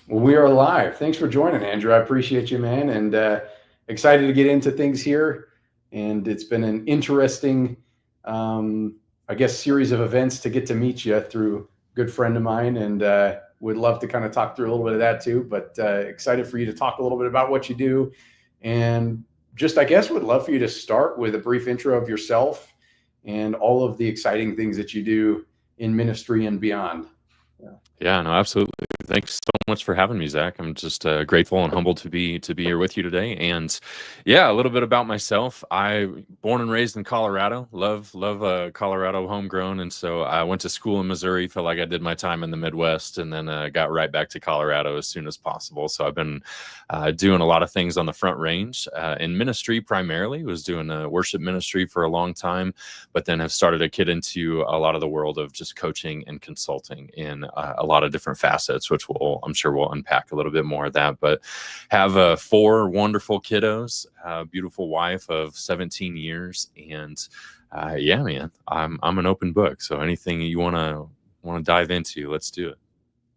Well, we are live. Thanks for joining, Andrew. I appreciate you, man, and excited to get into things here. And it's been an interesting, I guess, series of events to get to meet you through a good friend of mine, and would love to kind of talk through a little bit of that too. But excited for you to talk a little bit about what you do, and just, I guess, would love for you to start with a brief intro of yourself and all of the exciting things that you do in ministry and beyond. Yeah, no, absolutely. Thanks so much for having me, Zach. I'm just grateful and humbled to be here with you today. And yeah, a little bit about myself. I born and raised in Colorado. Love Colorado, homegrown. And so I went to school in Missouri. Felt like I did my time in the Midwest, and then got right back to Colorado as soon as possible. So I've been doing a lot of things on the Front Range in ministry. Primarily was doing worship ministry for a long time, but then have started to get into a lot of the world of just coaching and consulting in a lot of different facets, which I'm sure we'll unpack a little bit more of that. But have 4 wonderful kiddos, a beautiful wife of 17 years, and yeah, man, I'm an open book. So anything you want to dive into, let's do it.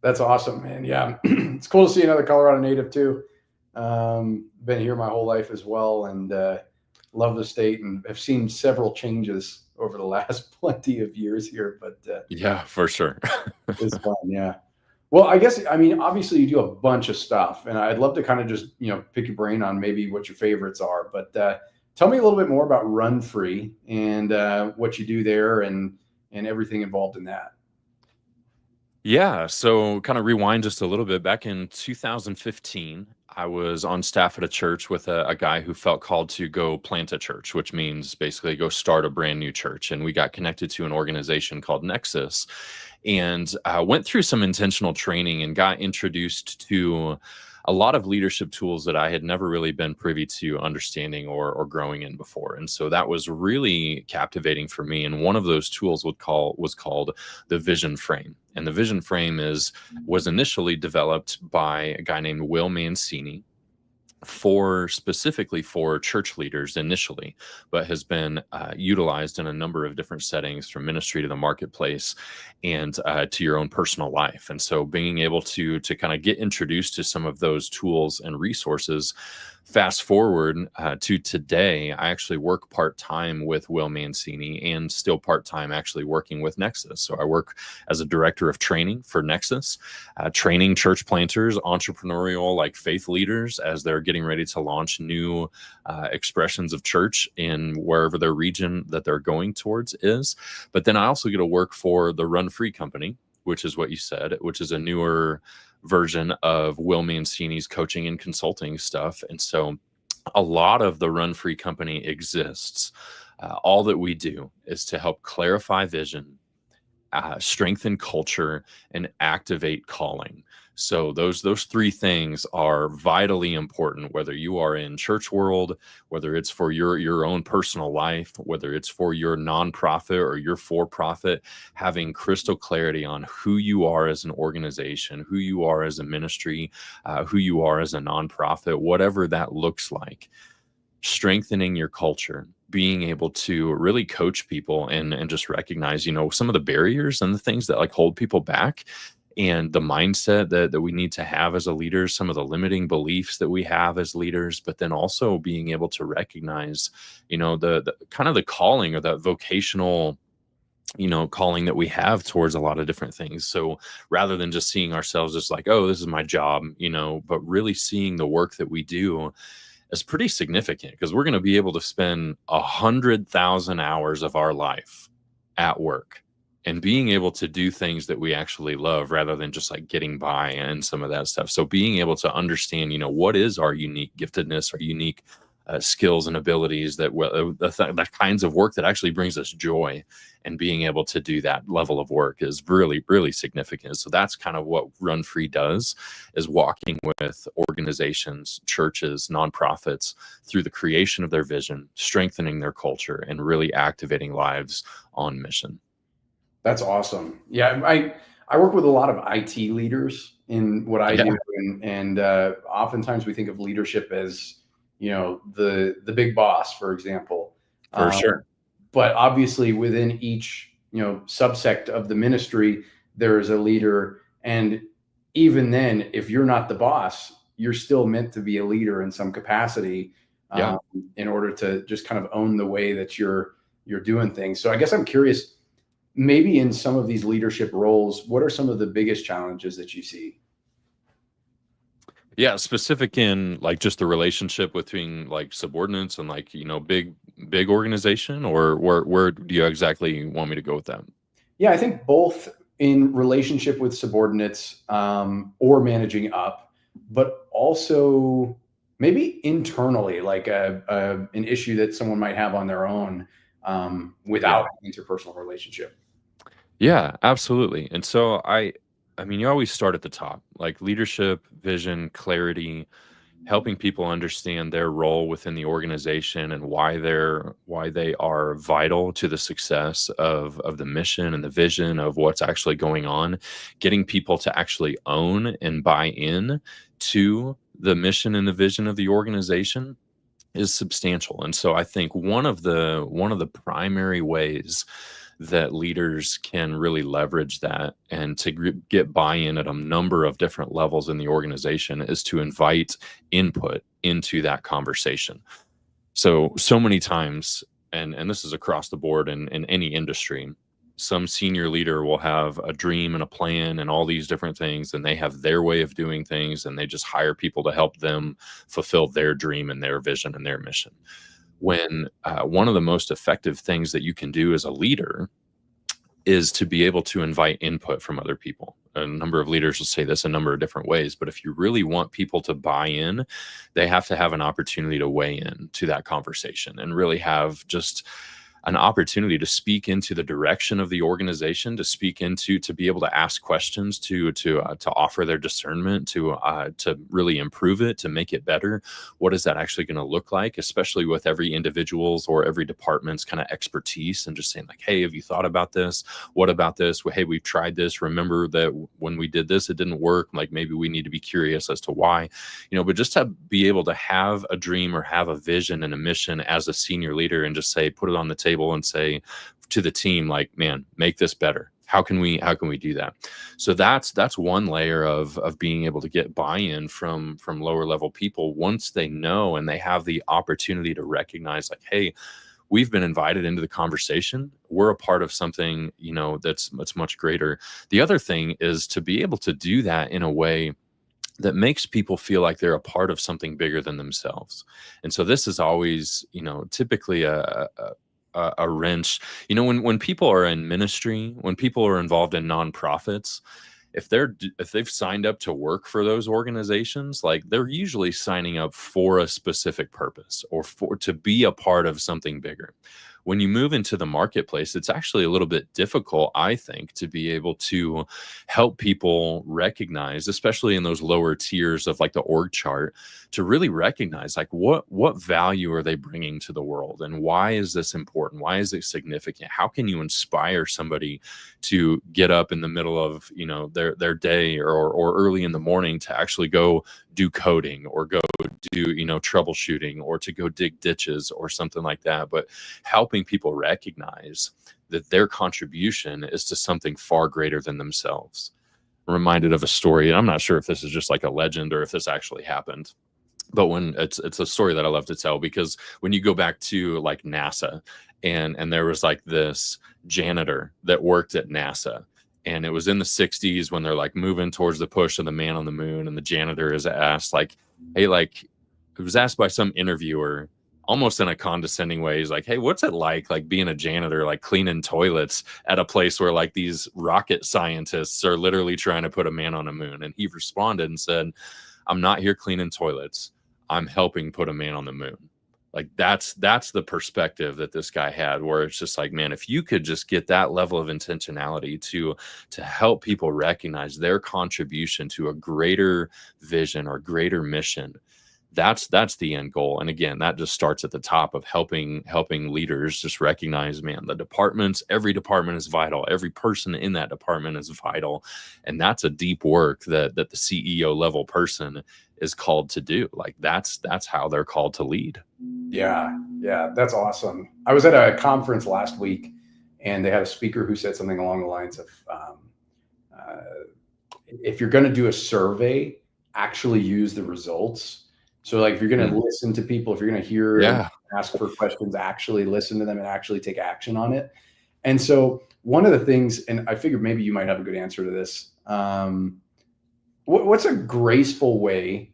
That's awesome, man. Yeah, it's cool to see another Colorado native too. Been here my whole life as well, and love the state, and have seen several changes over the last plenty of years here. But yeah, for sure. it's fun. Yeah. Well, I guess, I mean, obviously you do a bunch of stuff, and I'd love to kind of just, pick your brain on maybe what your favorites are. But tell me a little bit more about RunFree and what you do there, and everything involved in that. Yeah, so kind of rewind just a little bit. Back in 2015, I was on staff at a church with a guy who felt called to go plant a church, which means basically go start a brand new church. And we got connected to an organization called Nexus, and went through some intentional training and got introduced to a lot of leadership tools that I had never really been privy to understanding or growing in before. And so that was really captivating for me. And one of those tools was called the Vision Frame. And the Vision Frame was initially developed by a guy named Will Mancini, specifically for church leaders initially, but has been utilized in a number of different settings, from ministry to the marketplace and to your own personal life. And so being able to kind of get introduced to some of those tools and resources. Fast forward to today, I actually work part-time with Will Mancini, and still part-time actually working with Nexus. So I work as a director of training for Nexus, training church planters, entrepreneurial, like faith leaders, as they're getting ready to launch new expressions of church in wherever their region that they're going towards is. But then I also get to work for the RunFree company, which is what you said, which is a newer version of Will Mancini's coaching and consulting stuff. And so a lot of the RunFree company exists. All that we do is to help clarify vision, strengthen culture, and activate calling. So those 3 things are vitally important, whether you are in church world, whether it's for your own personal life, whether it's for your nonprofit or your for-profit. Having crystal clarity on who you are as an organization, who you are as a ministry, who you are as a nonprofit, whatever that looks like. Strengthening your culture, being able to really coach people and just recognize, some of the barriers and the things that like hold people back, and the mindset that we need to have as a leader, some of the limiting beliefs that we have as leaders, but then also being able to recognize, the kind of the calling, or that vocational calling that we have towards a lot of different things. So rather than just seeing ourselves as like, oh, this is my job, but really seeing the work that we do is pretty significant, because we're going to be able to spend 100,000 hours of our life at work, and being able to do things that we actually love, rather than just like getting by and some of that stuff. So being able to understand, what is our unique giftedness, our unique skills and abilities, the kinds of work that actually brings us joy, and being able to do that level of work is really, really significant. So that's kind of what RunFree does, is walking with organizations, churches, nonprofits through the creation of their vision, strengthening their culture, and really activating lives on mission. That's awesome. Yeah, I work with a lot of IT leaders in what I do, and oftentimes we think of leadership as, the big boss, for example. For sure. But obviously within each, subsect of the ministry, there is a leader, and even then, if you're not the boss, you're still meant to be a leader in some capacity, Yeah. in order to just kind of own the way that you're doing things. So I guess I'm curious, maybe in some of these leadership roles, what are some of the biggest challenges that you see? Yeah, specific in like just the relationship between like subordinates and like, big organization, or where do you exactly want me to go with that? Yeah, I think both in relationship with subordinates, or managing up, but also maybe internally, like an issue that someone might have on their own, Yeah. without an interpersonal relationship. Yeah, absolutely. And so I mean, you always start at the top, like leadership, vision, clarity, helping people understand their role within the organization and why they are vital to the success of the mission and the vision of what's actually going on. Getting people to actually own and buy in to the mission and the vision of the organization is substantial. And so I think one of the primary ways that leaders can really leverage that and to get buy-in at a number of different levels in the organization is to invite input into that conversation. So many times, and this is across the board in any industry, some senior leader will have a dream and a plan and all these different things, and they have their way of doing things, and they just hire people to help them fulfill their dream and their vision and their mission. When one of the most effective things that you can do as a leader is to be able to invite input from other people. A number of leaders will say this a number of different ways, but if you really want people to buy in, they have to have an opportunity to weigh in to that conversation and really have just an opportunity to speak into the direction of the organization, to speak into, to be able to ask questions, to offer their discernment, to really improve it, to make it better. What is that actually going to look like, especially with every individual's or every department's kind of expertise, and just saying like, hey, have you thought about this? What about this? Well, hey, we've tried this. Remember that when we did this, it didn't work. Like maybe we need to be curious as to why, but just to be able to have a dream or have a vision and a mission as a senior leader and just say, put it on the table and say to the team, like, man, make this better. How can we do that? So that's one layer of being able to get buy-in from lower level people once they know and they have the opportunity to recognize like, hey, we've been invited into the conversation. We're a part of something, that's much greater. The other thing is to be able to do that in a way that makes people feel like they're a part of something bigger than themselves. And so this is always, typically a wrench. When people are in ministry, when people are involved in nonprofits, if they've signed up to work for those organizations, like they're usually signing up for a specific purpose or for to be a part of something bigger. When you move into the marketplace, it's actually a little bit difficult, I think, to be able to help people recognize, especially in those lower tiers of like the org chart, to really recognize like what value are they bringing to the world and why is this important? Why is it significant? How can you inspire somebody to get up in the middle of their day or early in the morning to actually go do coding or go do troubleshooting or to go dig ditches or something like that, but helping people recognize that their contribution is to something far greater than themselves. I'm reminded of a story, and I'm not sure if this is just like a legend or if this actually happened, but when it's a story that I love to tell, because when you go back to like NASA, and there was like this janitor that worked at NASA, and it was in the 60s when they're like moving towards the push of the man on the moon, and the janitor is asked like, hey, like it was asked by some interviewer almost in a condescending way. He's like, hey, what's it like being a janitor, like cleaning toilets at a place where like these rocket scientists are literally trying to put a man on the moon? And he responded and said, I'm not here cleaning toilets. I'm helping put a man on the moon. Like that's the perspective that this guy had, where it's just like, man, if you could just get that level of intentionality to help people recognize their contribution to a greater vision or greater mission, that's the end goal. And again, that just starts at the top of helping leaders just recognize, man, every department is vital. Every person in that department is vital. And that's a deep work that the CEO level person is called to do. Like that's how they're called to lead. Yeah, yeah, that's awesome. I was at a conference last week, and they had a speaker who said something along the lines of, uh, if you're going to do a survey, actually use the results. So like if you're going to listen to people, if you're going to hear and ask for questions, actually listen to them and actually take action on it. And so one of the things, and I figured maybe you might have a good answer to this. What's a graceful way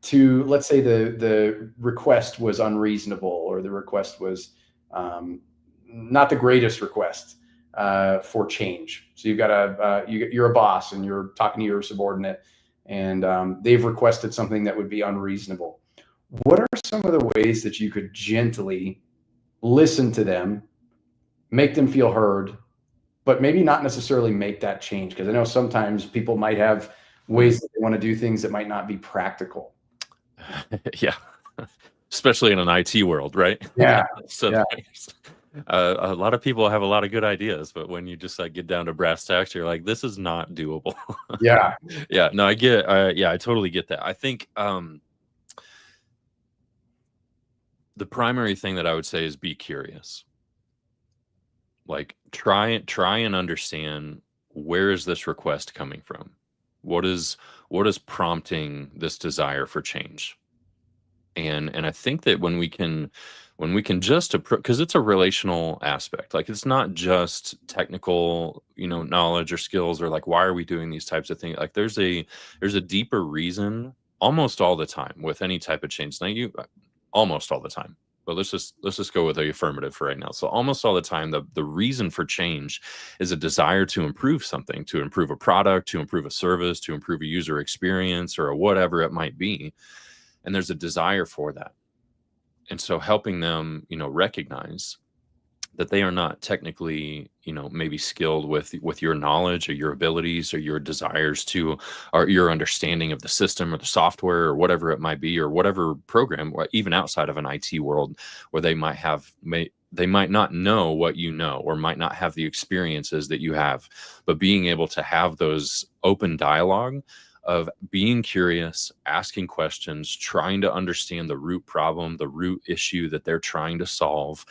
to, let's say the request was unreasonable, or the request was not the greatest request for change. So you've got you're a boss and you're talking to your subordinate, and they've requested something that would be unreasonable. What are some of the ways that you could gently listen to them, make them feel heard, but maybe not necessarily make that change? Because I know sometimes people might have ways that they want to do things that might not be practical. Yeah. Especially in an IT world, right? Yeah. So yeah. A lot of people have a lot of good ideas, but when you just like get down to brass tacks, you're like, this is not doable. Yeah. Yeah. No, I totally get that. I think the primary thing that I would say is be curious. Like try and understand, where is this request coming from? What is prompting this desire for change? And I think that when we can just because it's a relational aspect, like it's not just technical, knowledge or skills, or like, why are we doing these types of things? Like there's a deeper reason almost all the time with any type of change. Now almost all the time, but let's just go with the affirmative for right now. So almost all the time, the reason for change is a desire to improve something, to improve a product, to improve a service, to improve a user experience, or whatever it might be. And there's a desire for that. And so helping them, recognize that they are not technically, maybe skilled with your knowledge or your abilities or your desires or your understanding of the system or the software or whatever it might be, or whatever program, or even outside of an IT world, where they might not know what you know, or might not have the experiences that you have. But being able to have those open dialogue of being curious, asking questions, trying to understand the root problem, the root issue that they're trying to solve.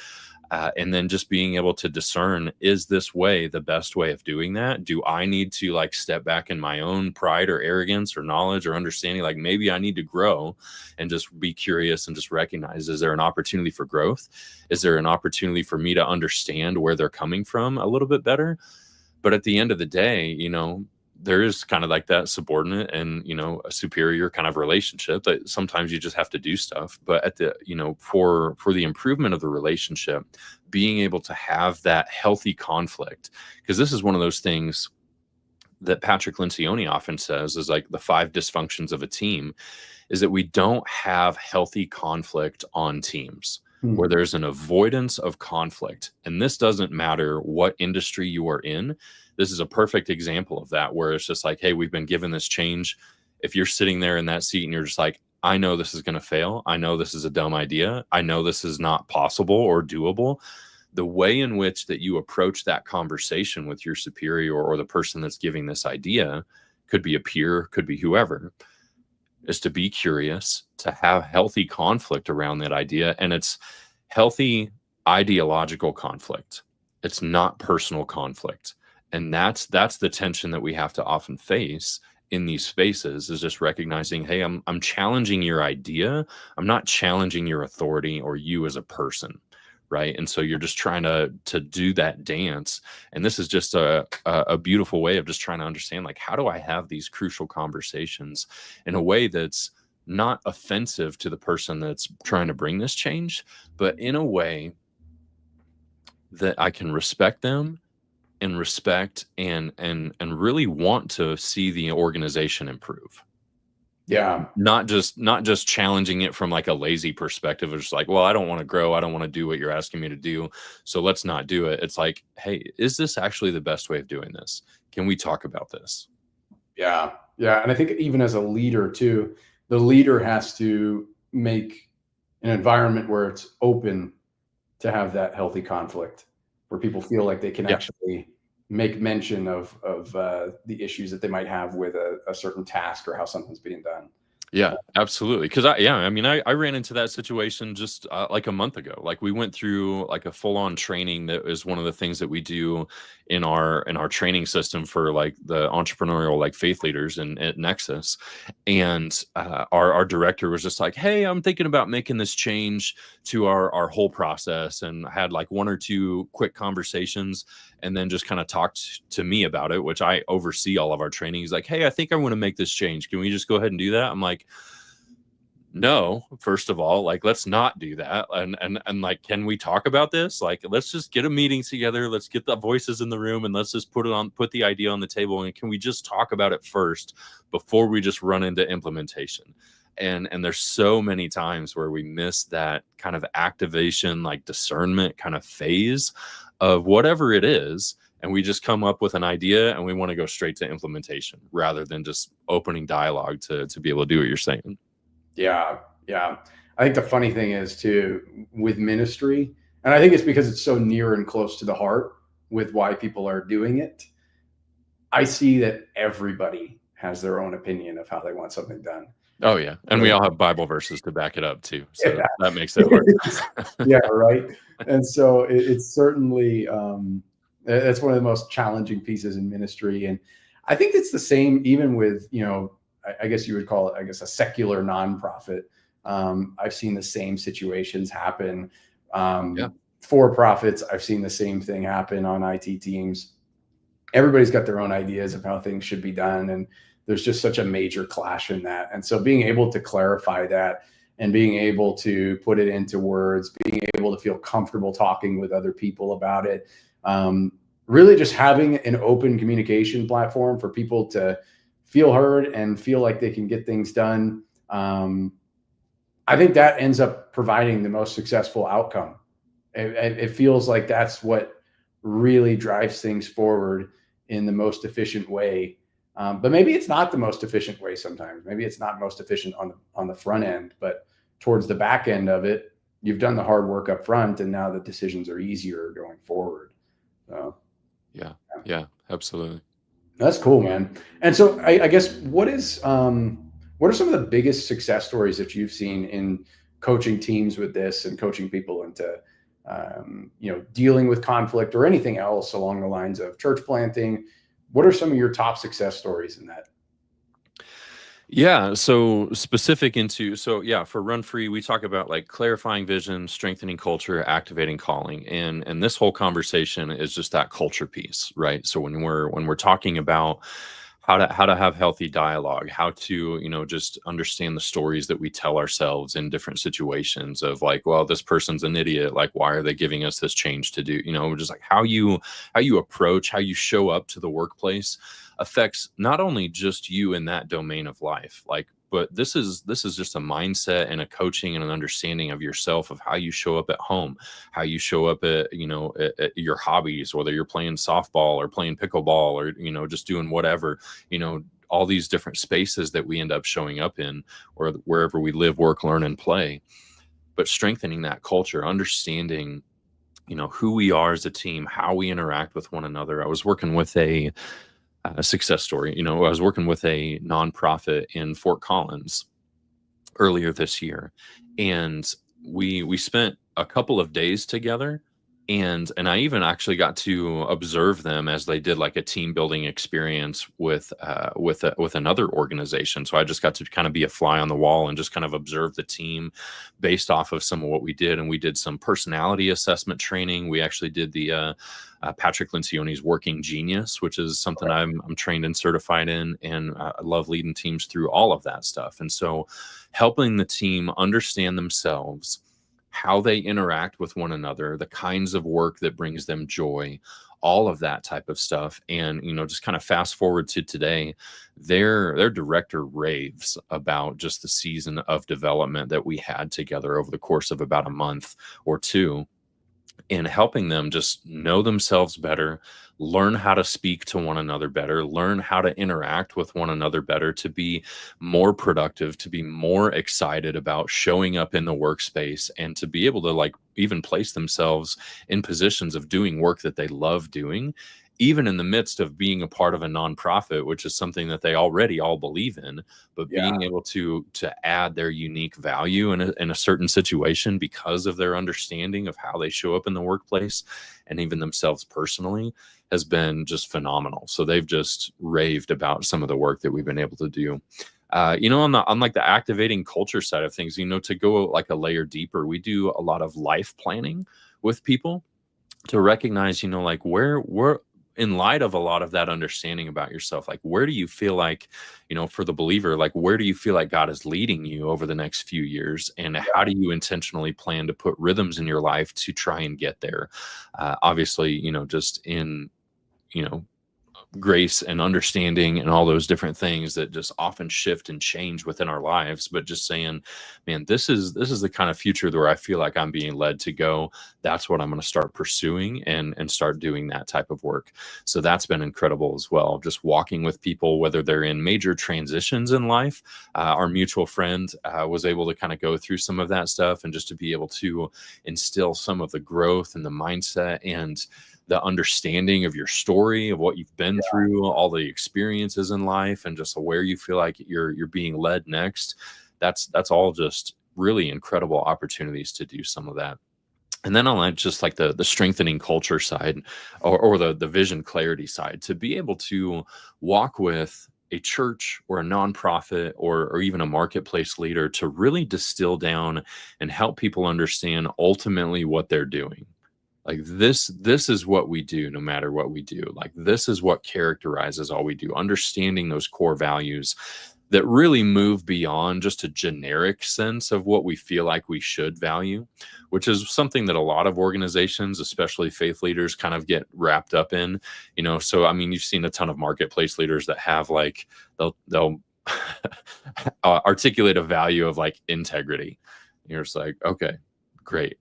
And then just being able to discern, is this way the best way of doing that? Do I need to like step back in my own pride or arrogance or knowledge or understanding? Like maybe I need to grow and just be curious and just recognize, is there an opportunity for growth? Is there an opportunity for me to understand where they're coming from a little bit better? But at the end of the day, there is kind of like that subordinate and, a superior kind of relationship that sometimes you just have to do stuff. But at the, for the improvement of the relationship, being able to have that healthy conflict, because this is one of those things that Patrick Lencioni often says is like the 5 dysfunctions of a team, is that we don't have healthy conflict on teams. Where there's an avoidance of conflict. And this doesn't matter what industry you are in. This is a perfect example of that, where it's just like, hey, we've been given this change. If you're sitting there in that seat and you're just like, I know this is going to fail. I know this is a dumb idea. I know this is not possible or doable. The way in which that you approach that conversation with your superior or the person that's giving this idea, could be a peer, could be whoever, is to be curious, to have healthy conflict around that idea. And it's healthy ideological conflict. It's not personal conflict. And that's the tension that we have to often face in these spaces, is just recognizing, hey, I'm challenging your idea. I'm not challenging your authority or you as a person. Right. And so you're just trying to do that dance. And this is just a beautiful way of just trying to understand, like, how do I have these crucial conversations in a way that's not offensive to the person that's trying to bring this change, but in a way that I can respect them and respect and really want to see the organization improve. Yeah. Not just challenging it from like a lazy perspective of just like, well, I don't want to grow. I don't want to do what you're asking me to do, so let's not do it. It's like, hey, is this actually the best way of doing this? Can we talk about this? Yeah. Yeah. And I think even as a leader too, the leader has to make an environment where it's open to have that healthy conflict, where people feel like they can actually make mention of the issues that they might have with a certain task or how something's being done. Yeah, absolutely. Because I ran into that situation just like a month ago. Like we went through like a full on training that is one of the things that we do in our training system for like the entrepreneurial like faith leaders at Nexus. And our director was just like, "Hey, I'm thinking about making this change to our whole process," and had like one or two quick conversations, and then just kind of talked to me about it, which I oversee all of our training. He's like, "Hey, I think I want to make this change. Can we just go ahead and do that?" I'm like, no, first of all, like let's not do that. And like, can we talk about this? Like, let's just get a meeting together. Let's get the voices in the room and let's just put the idea on the table. And can we just talk about it first before we just run into implementation? And there's so many times where we miss that kind of activation, like discernment kind of phase of whatever it is. And we just come up with an idea and we want to go straight to implementation rather than just opening dialogue to be able to do what you're saying. Yeah, yeah. I think the funny thing is too with ministry, and I think it's because it's so near and close to the heart with why people are doing it. I see that everybody has their own opinion of how they want something done. Oh, yeah, and we So, all have Bible verses to back it up too, so yeah, that makes it hard. yeah, right. And so it's certainly that's one of the most challenging pieces in ministry, and I think it's the same even with I guess you would call it a secular nonprofit. I've seen the same situations happen. Yeah, For profits, I've seen the same thing happen on IT teams. Everybody's got their own ideas of how things should be done, and there's just such a major clash in that. And so being able to clarify that and being able to put it into words, being able to feel comfortable talking with other people about it, really just having an open communication platform for people to feel heard and feel like they can get things done. I think that ends up providing the most successful outcome. It feels like that's what really drives things forward in the most efficient way. But maybe it's not the most efficient way sometimes. Maybe it's not most efficient on the front end, but towards the back end of it, you've done the hard work up front, and now the decisions are easier going forward. So yeah, yeah, absolutely. that's cool, man. And so I guess what are some of the biggest success stories that you've seen in coaching teams with this and coaching people into dealing with conflict or anything else along the lines of church planting? What are some of your top success stories in that? Yeah, so specific into so yeah, for Run Free, we talk about like clarifying vision, strengthening culture, activating calling. And this whole conversation is just that culture piece, right? So when we're talking about how to have healthy dialogue, how to, just understand the stories that we tell ourselves in different situations of like, well, this person's an idiot, like why are they giving us this change to do? Just like how you approach, how you show up to the workplace affects not only just you in that domain of life, like but this is just a mindset and a coaching and an understanding of yourself of how you show up at home, how you show up at at your hobbies, whether you're playing softball or playing pickleball or just doing whatever, all these different spaces that we end up showing up in or wherever we live, work, learn, and play. But strengthening that culture, understanding who we are as a team, how we interact with one another. I was working with a success story. I was working with a nonprofit in Fort Collins earlier this year, and we spent a couple of days together, and I even actually got to observe them as they did like a team building experience with another organization. So I just got to kind of be a fly on the wall and just kind of observe the team based off of some of what we did. And we did some personality assessment training. We actually did the Patrick Lencioni's Working Genius, which is something I'm trained and certified in, and I love leading teams through all of that stuff. And so helping the team understand themselves, how they interact with one another, the kinds of work that brings them joy, all of that type of stuff. And just kind of fast forward to today, their director raves about just the season of development that we had together over the course of about a month or two, in helping them just know themselves better, learn how to speak to one another better, learn how to interact with one another better, to be more productive, to be more excited about showing up in the workspace, and to be able to like even place themselves in positions of doing work that they love doing even in the midst of being a part of a nonprofit, which is something that they already all believe in, but being able to add their unique value in a certain situation because of their understanding of how they show up in the workplace and even themselves personally has been just phenomenal. So they've just raved about some of the work that we've been able to do. On like the activating culture side of things, to go like a layer deeper, we do a lot of life planning with people to recognize, like where in light of a lot of that understanding about yourself, like where do you feel like, for the believer, like where do you feel like God is leading you over the next few years, and how do you intentionally plan to put rhythms in your life to try and get there? Obviously, just in, grace and understanding and all those different things that just often shift and change within our lives, but just saying, man, this is the kind of future where I feel like I'm being led to go. That's what I'm going to start pursuing and start doing that type of work. So that's been incredible as well, just walking with people, whether they're in major transitions in life. Our mutual friend was able to kind of go through some of that stuff, and just to be able to instill some of the growth and the mindset and the understanding of your story, of what you've been through, all the experiences in life, and just where you feel like you're being led next. That's all just really incredible opportunities to do some of that. And then on just like the strengthening culture side, or the vision clarity side, to be able to walk with a church or a nonprofit or even a marketplace leader to really distill down and help people understand ultimately what they're doing. Like this is what we do no matter what we do. Like this is what characterizes all we do, understanding those core values that really move beyond just a generic sense of what we feel like we should value, which is something that a lot of organizations, especially faith leaders, kind of get wrapped up in. So I mean, you've seen a ton of marketplace leaders that have like they'll articulate a value of like integrity. You're just like, okay, great.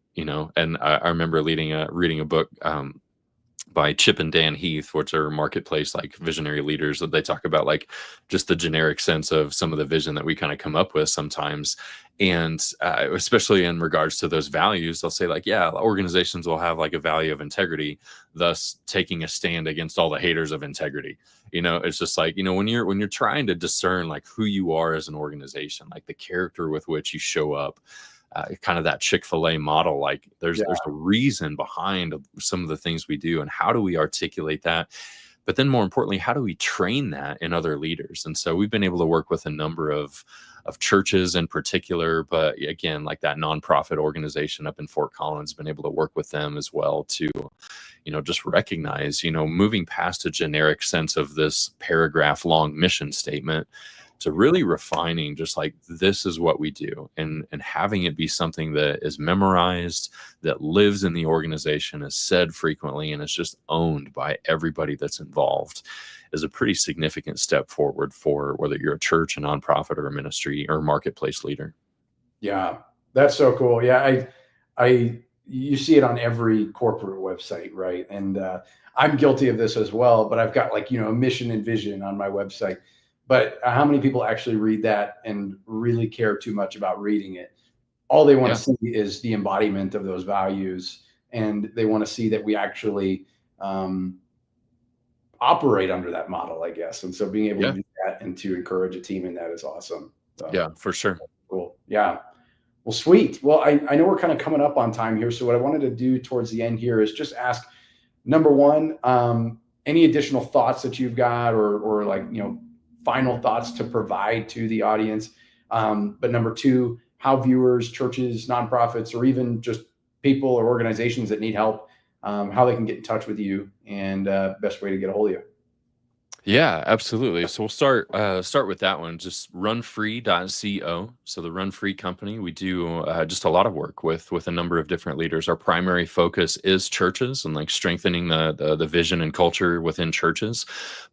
And I remember reading a book by Chip and Dan Heath, which are marketplace like visionary leaders, that they talk about like just the generic sense of some of the vision that we kind of come up with sometimes. And especially in regards to those values, they'll say like, yeah, organizations will have like a value of integrity, thus taking a stand against all the haters of integrity. It's just like, when you're trying to discern like who you are as an organization, like the character with which you show up, kind of that Chick-fil-A model, like there's a reason behind some of the things we do, and how do we articulate that? But then more importantly, how do we train that in other leaders? And so we've been able to work with a number of churches in particular, but again, like that nonprofit organization up in Fort Collins, been able to work with them as well to, just recognize, moving past a generic sense of this paragraph long mission statement to really refining just like this is what we do, and having it be something that is memorized, that lives in the organization, is said frequently, and is just owned by everybody that's involved, is a pretty significant step forward for whether you're a church, a nonprofit, or a ministry or marketplace leader. Yeah, that's so cool. Yeah, you see it on every corporate website, right? And I'm guilty of this as well, but I've got like, a mission and vision on my website. But how many people actually read that and really care too much about reading it? All they want to see is the embodiment of those values, and they want to see that we actually operate under that model, I guess. And so being able to do that and to encourage a team in that is awesome. So, yeah, for sure. Cool. Yeah. Well, sweet. Well, I know we're kind of coming up on time here. So what I wanted to do towards the end here is just ask, number one, any additional thoughts that you've got, or like, final thoughts to provide to the audience. But number two, how viewers, churches, nonprofits, or even just people or organizations that need help, how they can get in touch with you, and best way to get a hold of you. Yeah, absolutely. So we'll start with that one. Just runfree.co. So the RunFree company, we do just a lot of work with a number of different leaders. Our primary focus is churches and like strengthening the vision and culture within churches.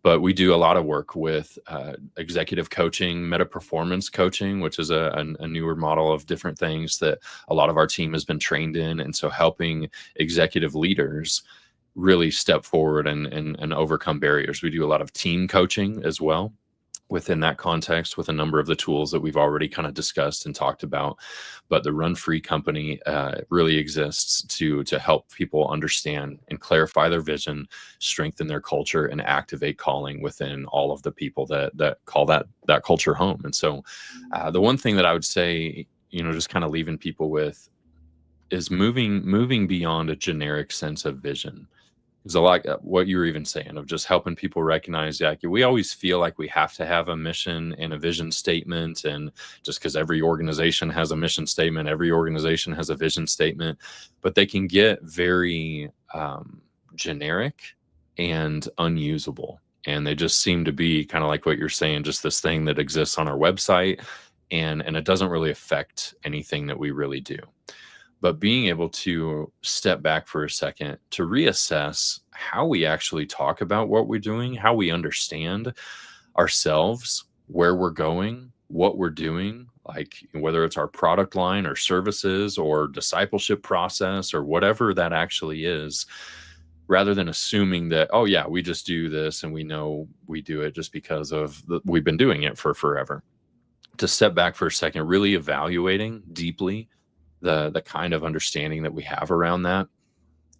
But we do a lot of work with executive coaching, meta performance coaching, which is a newer model of different things that a lot of our team has been trained in. And so helping executive leaders really step forward and overcome barriers. We do a lot of team coaching as well. within that context with a number of the tools that we've already kind of discussed and talked about. But the RunFree company really exists to help people understand and clarify their vision, strengthen their culture, and activate calling within all of the people that call that culture home. And so the one thing that I would say, just kind of leaving people with is moving beyond a generic sense of vision. Is a lot what you were even saying of just helping people recognize that we always feel like we have to have a mission and a vision statement. And just because every organization has a mission statement, every organization has a vision statement, but they can get very generic and unusable. And they just seem to be kind of like what you're saying, just this thing that exists on our website, and it doesn't really affect anything that we really do. But being able to step back for a second to reassess how we actually talk about what we're doing, how we understand ourselves, where we're going, what we're doing, like whether it's our product line or services or discipleship process or whatever that actually is, rather than assuming that, oh yeah, we just do this and we know we do it just because we've been doing it for forever. To step back for a second, really evaluating deeply the kind of understanding that we have around that,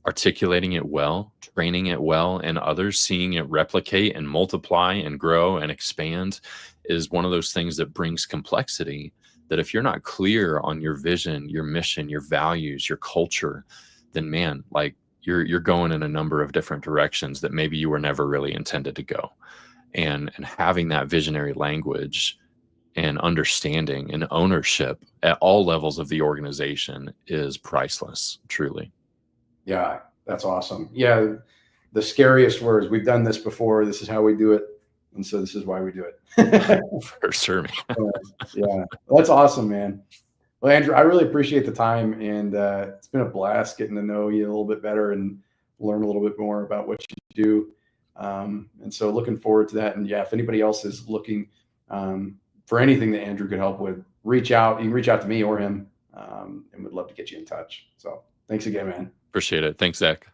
articulating it well, training it well, and others seeing it replicate and multiply and grow and expand is one of those things that brings complexity. That if you're not clear on your vision, your mission, your values, your culture, then man, like you're going in a number of different directions that maybe you were never really intended to go. And having that visionary language and understanding and ownership at all levels of the organization is priceless, truly. Yeah, that's awesome. Yeah, the scariest words, we've done this before, this is how we do it, and so this is why we do it. For sure, man. Yeah, that's awesome, man. Well, Andrew, I really appreciate the time, and it's been a blast getting to know you a little bit better and learn a little bit more about what you do. And so looking forward to that. And yeah, if anybody else is looking for anything that Andrew could help with, reach out. You can reach out to me or him, and we'd love to get you in touch. So thanks again, man. Appreciate it. Thanks, Zach.